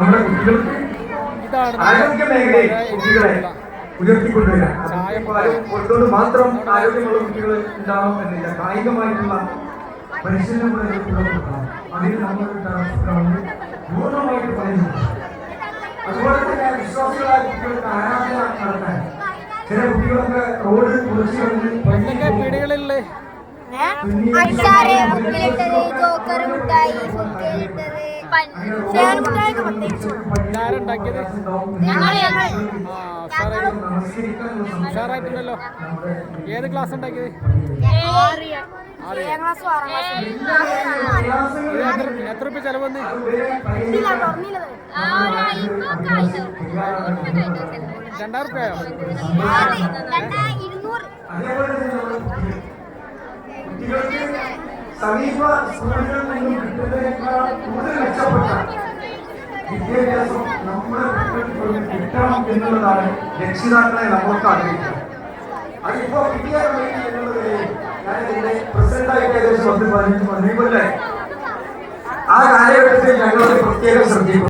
നമ്മുടെ കുട്ടികൾക്ക് ആരോഗ്യ മേഖലയിൽ കുട്ടികളെ ഉയർത്തിക്കൊണ്ടുവരാം. പുറത്തോട് മാത്രം ആരോഗ്യമുള്ള കുട്ടികൾ ഉണ്ടാവണം എന്നില്ല. കായികമായിട്ടുള്ള പരിശീലനം കൂടെ കൊടുക്കണം. അതിന് നമ്മൾ പൂർണ്ണമായിട്ട് പറയുന്നു. അതുപോലെ തന്നെ വിശ്വാസികളായ കുട്ടികൾക്ക് ആരാധന നടത്താൻ ചില കുട്ടികളൊക്കെ റോഡ് കുറിച്ച് പീടികളിലെ ഉഷാറായിട്ടുണ്ടല്ലോ. ഏത് ക്ലാസ് ഉണ്ടാക്കിയത്? എത്ര രൂപ ചെലവ് വന്ന്? 2000 രൂപയോ? സമീപ സ്കൂളുകളിൽ നിന്നും കിട്ടുന്നതിനേക്കാൾ കൂടുതൽ മെച്ചപ്പെട്ട വിദ്യാഭ്യാസം നമ്മുടെ കുട്ടികൾക്ക് കിട്ടണം എന്നുള്ളതാണ് രക്ഷിതാക്കളെ നമ്മൾക്ക് ആഗ്രഹിക്കുന്നത്. അതിപ്പോ കിട്ടിയ എന്നുള്ളത് ഞാൻ ഇതിന്റെ പ്രസിഡന്റായിട്ട് ഏകദേശം 10-15